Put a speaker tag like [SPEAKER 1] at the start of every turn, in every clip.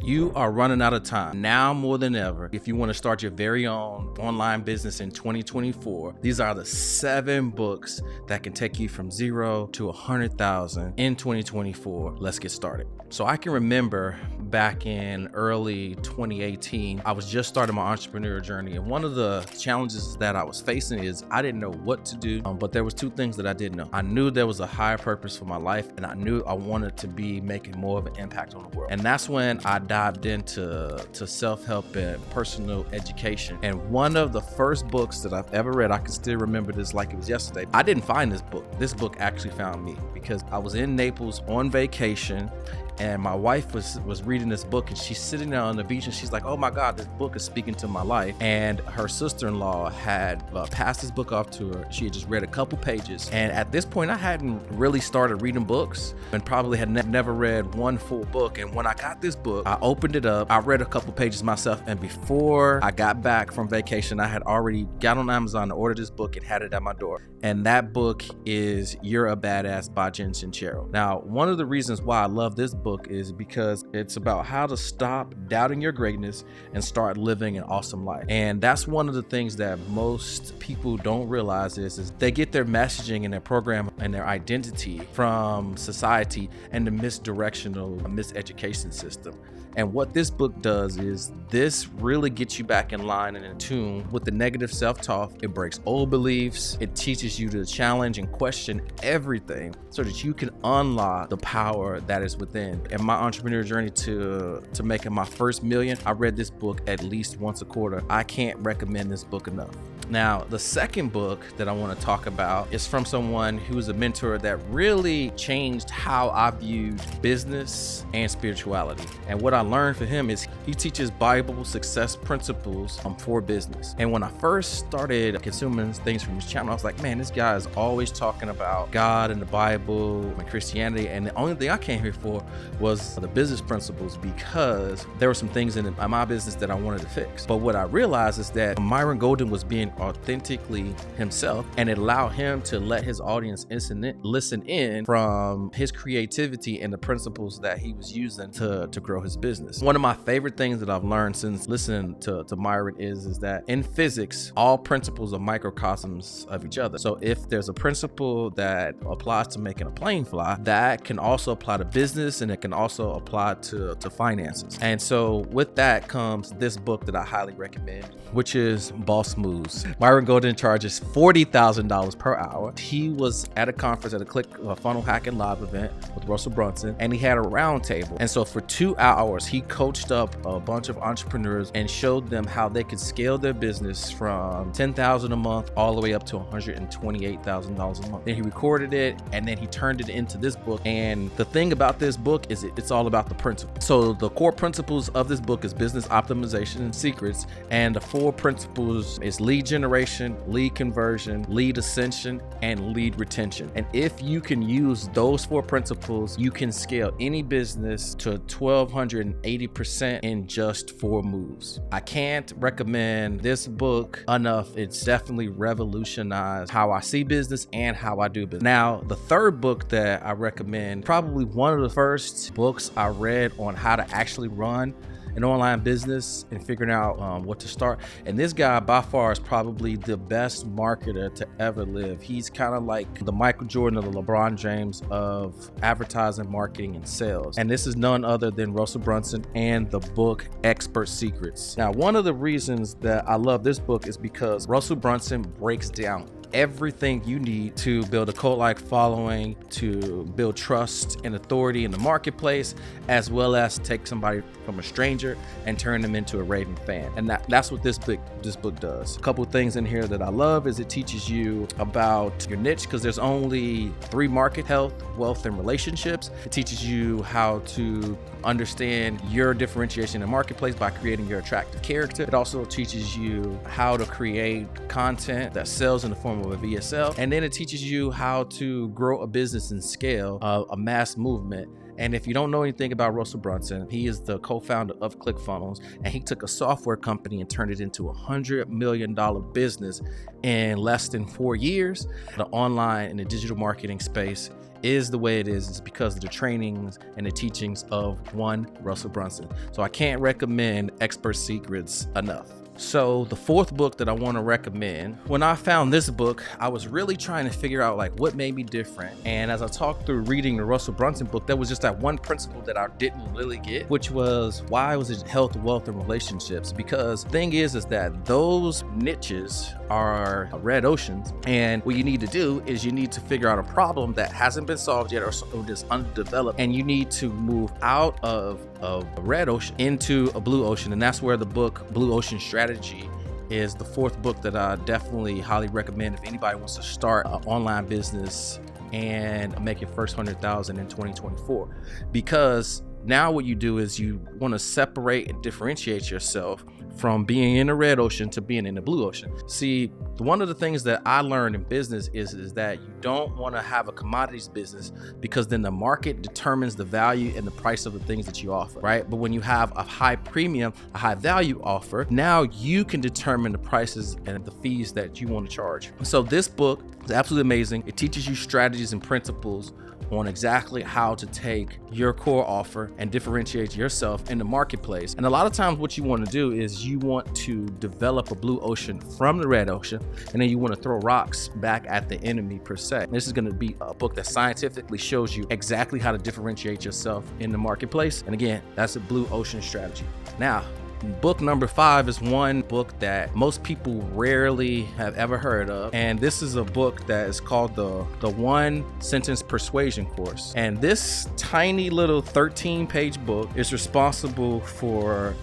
[SPEAKER 1] You are running out of time now more than ever. If you want to start your very own online business in 2024, these are the 7 books that can take you from 0 to 100,000 in 2024. Let's get started. So I can remember back in early 2018, I was just starting my entrepreneurial journey. And one of the challenges that I was facing is I didn't know what to do, but there was 2 things that I didn't know. I knew there was a higher purpose for my life, and I knew I wanted to be making more of an impact on the world. And that's when I dived into self-help and personal education. And one of the first books that I've ever read, I can still remember this like it was yesterday. I didn't find this book. This book actually found me because I was in Naples on vacation, and my wife was reading this book, and she's sitting there on the beach, and she's like, oh my God, this book is speaking to my life. And her sister-in-law had passed this book off to her. She had just read a couple pages. And at this point, I hadn't really started reading books and probably had never read one full book. And when I got this book, I opened it up, I read a couple pages myself. And before I got back from vacation, I had already got on Amazon and ordered this book and had it at my door. And that book is You're a Badass by Jen Sincero. Now, one of the reasons why I love this book is because it's about how to stop doubting your greatness and start living an awesome life. And that's one of the things that most people don't realize is they get their messaging and their program and their identity from society and the misdirectional, miseducation system. And what this book does is this really gets you back in line and in tune with the negative self-talk. It breaks old beliefs. It teaches you to challenge and question everything so that you can unlock the power that is within. In my entrepreneurial journey to making my first million, I read this book at least once a quarter. I can't recommend this book enough. Now, the second book that I want to talk about is from someone who's a mentor that really changed how I viewed business and spirituality. And what I learned for him is he teaches Bible success principles for business. And when I first started consuming things from his channel, I was like, man, this guy is always talking about God and the Bible and Christianity. And the only thing I came here for was the business principles, because there were some things in my business that I wanted to fix. But what I realized is that Myron Golden was being authentically himself, and it allowed him to let his audience listen in from his creativity and the principles that he was using to grow his business. One of my favorite things that I've learned since listening to Myron is that in physics, all principles are microcosms of each other. So if there's a principle that applies to making a plane fly, that can also apply to business, and it can also apply to finances. And so with that comes this book that I highly recommend, which is Boss Moves. Myron Golden charges $40,000 per hour. He was at a conference at a funnel hacking live event with Russell Brunson, and he had a round table. And so for 2 hours, he coached up a bunch of entrepreneurs and showed them how they could scale their business from $10,000 a month all the way up to $128,000 a month. Then he recorded it, and then he turned it into this book. And the thing about this book is it's all about the principles. So the core principles of this book is business optimization and secrets, and the 4 principles is lead generation, lead conversion, lead ascension, and lead retention. And if you can use those 4 principles, you can scale any business to 1,280% in just 4 moves. I can't recommend this book enough. It's definitely revolutionized how I see business and how I do business. Now, the third book that I recommend, probably one of the first books I read on how to actually run an online business and figuring out what to start. And this guy by far is probably the best marketer to ever live. He's kind of like the Michael Jordan or the LeBron James of advertising, marketing, and sales. And this is none other than Russell Brunson and the book Expert Secrets. Now, one of the reasons that I love this book is because Russell Brunson breaks down everything you need to build a cult-like following, to build trust and authority in the marketplace, as well as take somebody from a stranger and turn them into a raving fan. And that's what this book does. A couple of things in here that I love is it teaches you about your niche, because there's only 3 markets: health, wealth, and relationships. It teaches you how to understand your differentiation in the marketplace by creating your attractive character. It also teaches you how to create content that sells in the form of a VSL. And then it teaches you how to grow a business and scale a mass movement. And if you don't know anything about Russell Brunson, he is the co-founder of ClickFunnels, and he took a software company and turned it into a $100 million business in less than 4 years. The online and the digital marketing space is the way it is because of the trainings and the teachings of one Russell Brunson. So I can't recommend Expert Secrets enough. So the fourth book that I want to recommend, when I found this book, I was really trying to figure out like what made me different. And as I talked through reading the Russell Brunson book, there was just that one principle that I didn't really get, which was why was it health, wealth, and relationships? Because the thing is that those niches are red oceans. And what you need to do is you need to figure out a problem that hasn't been solved yet or is undeveloped. And you need to move out of a red ocean into a blue ocean. And that's where the book Blue Ocean Strategy is the fourth book that I definitely highly recommend if anybody wants to start an online business and make your first 100,000 in 2024. Because now what you do is you want to separate and differentiate yourself from being in the red ocean to being in the blue ocean. See, one of the things that I learned in business is that you don't want to have a commodities business because then the market determines the value and the price of the things that you offer, right? But when you have a high premium, a high value offer, now you can determine the prices and the fees that you want to charge. So this book is absolutely amazing. It teaches you strategies and principles on exactly how to take your core offer and differentiate yourself in the marketplace. And a lot of times what you want to do is you want to develop a blue ocean from the red ocean, and then you want to throw rocks back at the enemy per se. This is going to be a book that scientifically shows you exactly how to differentiate yourself in the marketplace. And again, that's a blue ocean strategy. Now, book number 5 is one book that most people rarely have ever heard of. And this is a book that is called the One Sentence Persuasion Course. And this tiny little 13-page book is responsible for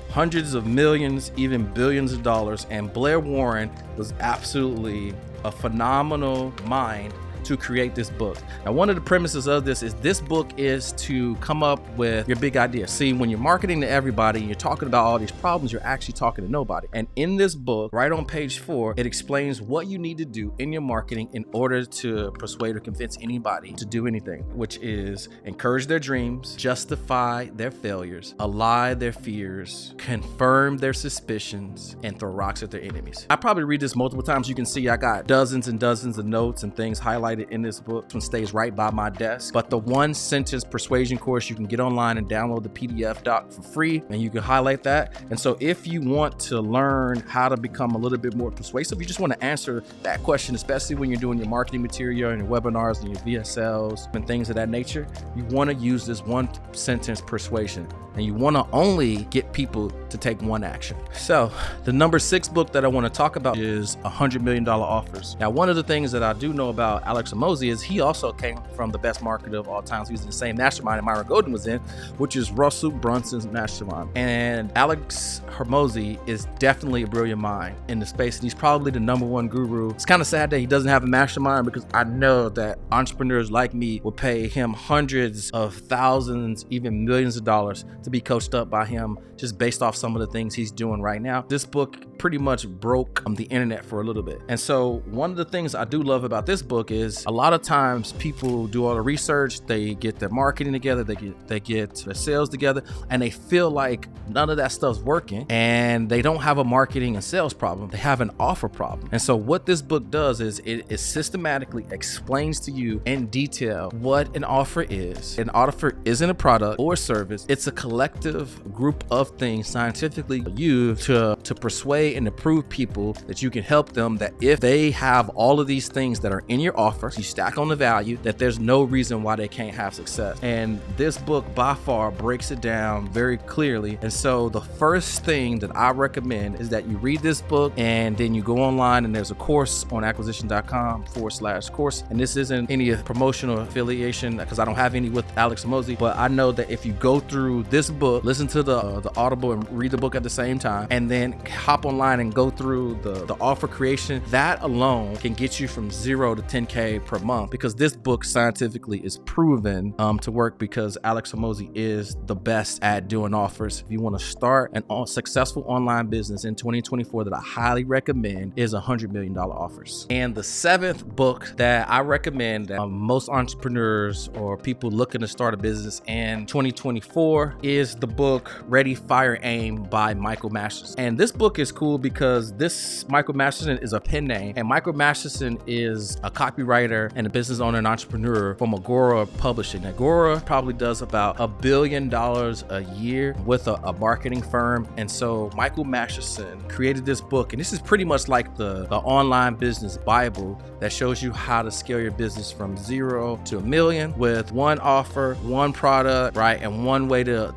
[SPEAKER 1] hundreds of millions, even billions of dollars. And Blair Warren was absolutely a phenomenal mind to create this book. Now, one of the premises of this book is to come up with your big idea. See, when you're marketing to everybody and you're talking about all these problems, you're actually talking to nobody. And in this book, right on page 4, it explains what you need to do in your marketing in order to persuade or convince anybody to do anything, which is encourage their dreams, justify their failures, allay their fears, confirm their suspicions, and throw rocks at their enemies. I probably read this multiple times. You can see I got dozens and dozens of notes and things highlighted in this book. This one stays right by my desk. But the One Sentence Persuasion Course, you can get online and download the PDF doc for free, and you can highlight that. And so if you want to learn how to become a little bit more persuasive, you just want to answer that question, especially when you're doing your marketing material and your webinars and your VSLs and things of that nature, you want to use this one sentence persuasion. And you want to only get people to take one action. So the number 6 book that I want to talk about is $100 Million Offers. Now, one of the things that I do know about Alex Hormozi is he also came from the best marketer of all time. So he's in the same mastermind that Myron Golden was in, which is Russell Brunson's mastermind. And Alex Hormozi is definitely a brilliant mind in the space, and he's probably the number 1 guru. It's kind of sad that he doesn't have a mastermind, because I know that entrepreneurs like me will pay him hundreds of thousands, even millions of dollars to be coached up by him, just based off some of the things he's doing right now. This book pretty much broke the internet for a little bit. And so one of the things I do love about this book is a lot of times people do all the research, they get their marketing together, they get their sales together, and they feel like none of that stuff's working, and they don't have a marketing and sales problem, they have an offer problem. And so what this book does is it systematically explains to you in detail what an offer is. An offer isn't a product or service, it's a collective group of things scientifically used to persuade and to prove people that you can help them, that if they have all of these things that are in your offer, you stack on the value, that there's no reason why they can't have success. And this book by far breaks it down very clearly. And so the first thing that I recommend is that you read this book, and then you go online, and there's a course on acquisition.com/course. And this isn't any promotional affiliation, because I don't have any with Alex Hormozi, but I know that if you go through this book, listen to the Audible and read the book at the same time, and then hop online and go through the offer creation, that alone can get you from 0 to 10K per month, because this book scientifically is proven to work, because Alex Hormozi is the best at doing offers. If you want to start an successful online business in 2024, that I highly recommend is $100 Million Offers. And the 7th book that I recommend that most entrepreneurs or people looking to start a business in 2024 is the book Ready, Fire, Aim by Michael Masters. And this book is cool cool because this Michael Masterson is a pen name, and Michael Masterson is a copywriter and a business owner and entrepreneur from Agora Publishing. Agora probably does about $1 billion a year with a marketing firm. And so Michael Masterson created this book, and this is pretty much like the online business Bible that shows you how to scale your business from 0 to 1 million with one offer, one product, right? And one way to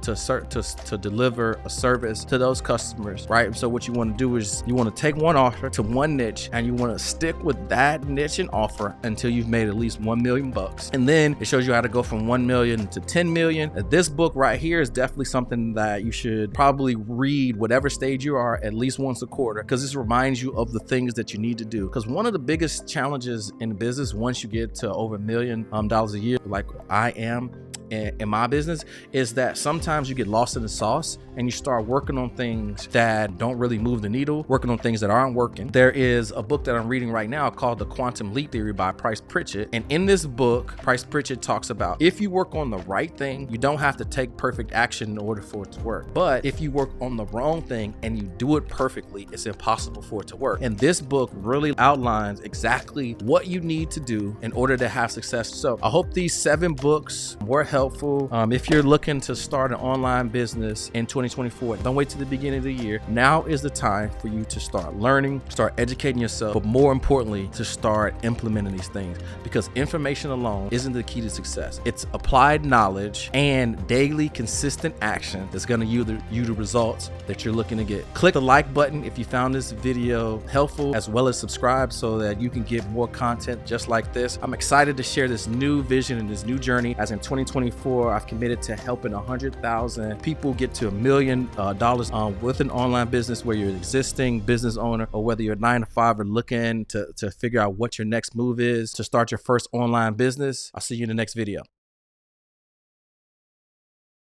[SPEAKER 1] deliver a service to those customers, right? So what you want to do is you want to take one offer to one niche, and you want to stick with that niche and offer until you've made at least 1 million bucks. And then it shows you how to go from 1 million to 10 million. This book right here is definitely something that you should probably read, whatever stage you are, at least once a quarter, because this reminds you of the things that you need to do. Because one of the biggest challenges in business, once you get to over $1 million a year, like I am in my business, is that sometimes you get lost in the sauce and you start working on things that don't really move the needle, working on things that aren't working. There is a book that I'm reading right now called The Quantum Leap Theory by Price Pritchett. And in this book, Price Pritchett talks about if you work on the right thing, you don't have to take perfect action in order for it to work. But if you work on the wrong thing and you do it perfectly, it's impossible for it to work. And this book really outlines exactly what you need to do in order to have success. So I hope these 7 books were helpful. If you're looking to start an online business in 2024, don't wait till the beginning of the year. Now is the time for you to start learning, start educating yourself, but more importantly, to start implementing these things, because information alone isn't the key to success. It's applied knowledge and daily consistent action that's going to yield you the results that you're looking to get. Click the like button if you found this video helpful, as well as subscribe so that you can get more content just like this. I'm excited to share this new vision and this new journey, as in 2024 I've committed to helping 100,000 people get to $1 million with an online business, where you're an existing business owner or whether you're 9 to 5 or looking to figure out what your next move is to start your first online business. I'll see you in the next video.